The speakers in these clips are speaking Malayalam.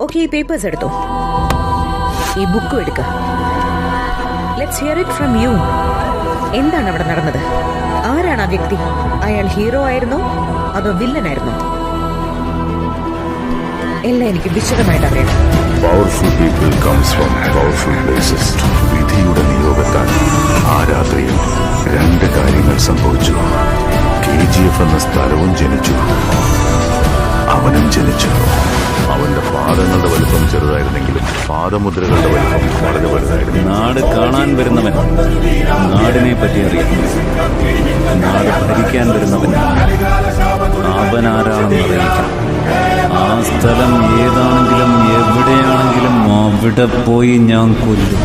ഓക്കെ, ഈ പേപ്പേഴ്സ് എടുത്തോ, ഈ ബുക്കും എടുക്ക. Let's hear it from you. എന്താണ് അവിടെ നടന്നത്? ആരാണ് ആ വ്യക്തി? അയാൾ ഹീറോ ആയിരുന്നോ അതോ വില്ലനായിരുന്നോ? എല്ലാം എനിക്ക് വിശദമായിട്ട് അറിയണം. Powerful people comes from powerful places. വിധിയുടെ നിയോഗത്താൽ ആ രാത്രിയിൽ 2 കാര്യങ്ങൾ സംഭവിച്ചു. KGF എന്ന സ്ഥലവും ജനിച്ചു, അവനും ജനിച്ചു. അവന്റെ പാദങ്ങളുടെ വലുപ്പം ചെറുതായിരുന്നെങ്കിലും പാദമുദ്രകളുടെ വലുപ്പം വളരെ വലുതായിരുന്നു. നാട് കാണാൻ വരുന്നവൻ നാടിനെ പറ്റി അറിയാം. നാട് ഭരിക്കാൻ വരുന്നവൻ അവനാരാണെന്ന് അറിയിക്കാം. ആ സ്ഥലം ഏതാണെങ്കിലും എവിടെയാണെങ്കിലും അവിടെ പോയി ഞാൻ കൊല്ലും.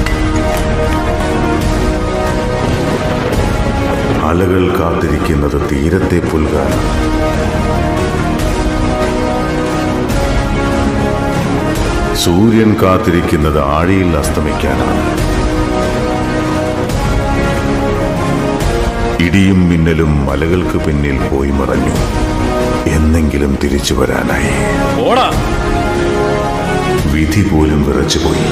അലകൾ കാത്തിരിക്കുന്നത് തീരത്തെ പുൽകാൻ. സൂര്യൻ കാത്തിരിക്കുന്നത് ആഴിയിൽ അസ്തമിക്കാനാണ്. ഇടിയും മിന്നലും മലകൾക്ക് പിന്നിൽ പോയി മറഞ്ഞു. എന്നെങ്കിലും തിരിച്ചു വരാനായി. വിധി പോലും വിറച്ചുപോയി.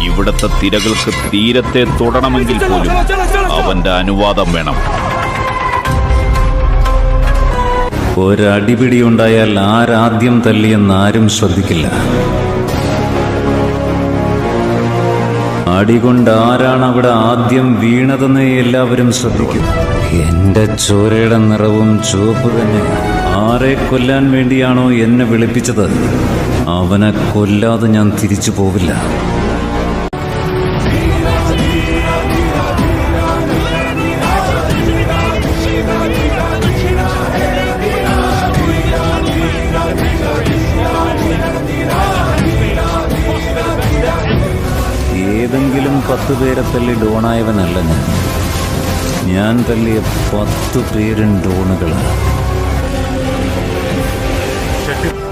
ഇവിടത്തെ തിരകൾക്ക് തീരത്തെ തൊടണമെങ്കിൽ പോലും അവന്റെ അനുവാദം വേണം. ഒരടിപിടി ഉണ്ടായാൽ ആരാദ്യം തല്ലിയെന്നാരും ശ്രദ്ധിക്കില്ല. അടികൊണ്ട് ആരാണ് അവിടെ ആദ്യം വീണതെന്ന് എല്ലാവരും ശ്രദ്ധിക്കും. എന്റെ ചോരയുടെ നിറവും ചുവപ്പ് തന്നെ. ആരെ കൊല്ലാൻ വേണ്ടിയാണോ എന്നെ വിളിപ്പിച്ചത് അവനെ കൊല്ലാതെ ഞാൻ തിരിച്ചു പോവില്ല. ഏതെങ്കിലും 10 പേരെ തല്ലി ഡോണായവനല്ല ഞാൻ തല്ലിയ 10 പേരും ഡോണുകള്.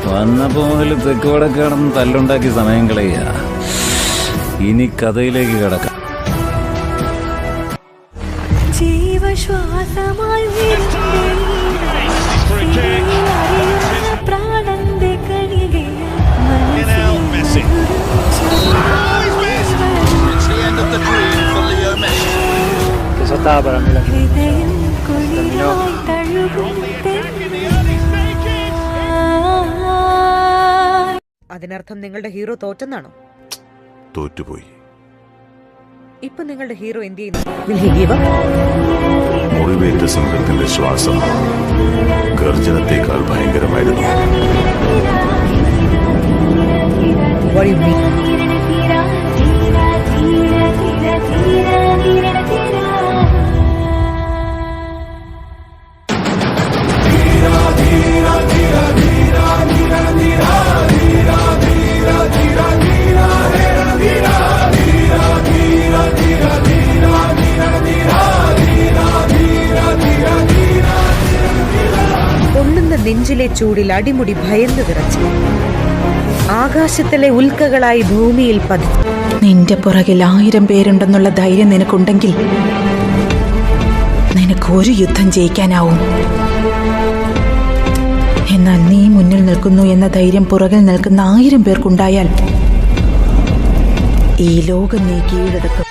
വന്നപ്പോ മുതൽ തെക്കോടെ കിടന്ന് തല്ലുണ്ടാക്കി സമയം കളയുക. ഇനി കഥയിലേക്ക് കിടക്കാം. അതിനർത്ഥം നിങ്ങളുടെ ഹീറോ തോറ്റെന്നാണോ? തോറ്റുപോയി. ഇപ്പൊ നിങ്ങളുടെ ഹീറോ എന്ത് ചെയ്യുന്നു? മുറിവേറ്റ സിംഹത്തിന്റെ ശ്വാസം ഗർജനത്തെക്കാൾ ഭയങ്കരമായിരുന്നു. നെഞ്ചിലെ ചൂടിൽ അടിമുടി ഭയന്നു വിറച്ചു. ആകാശത്തിലെ ഉൽക്കകളായി ഭൂമിയിൽ പതിച്ചു. നിന്റെ പുറകിൽ 1000 പേരുണ്ടെന്നുള്ള ധൈര്യം നിനക്കുണ്ടെങ്കിൽ നിനക്കൊരു യുദ്ധം ജയിക്കാനാവും. എന്നാൽ നീ മുന്നിൽ നിൽക്കുന്നു എന്ന ധൈര്യം പുറകിൽ നിൽക്കുന്ന 1000 പേർക്കുണ്ടായാൽ ഈ ലോകം നീ കീഴടക്കും.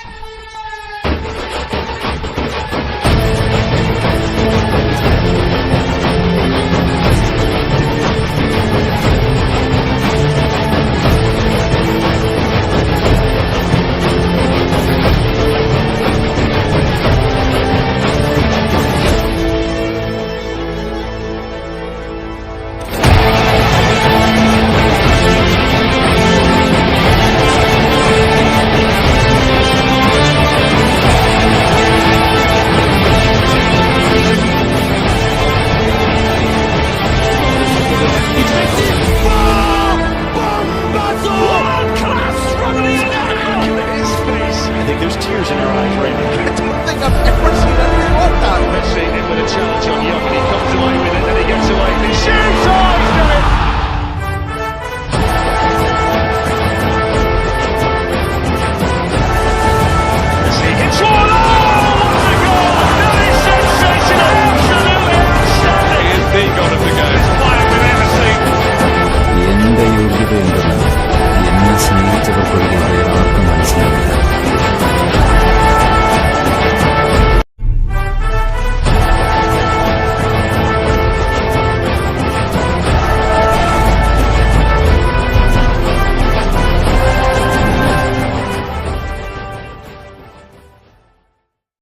in your eyes, Raymond. I don't think I've ever seen anything like that. Messi in with a challenge on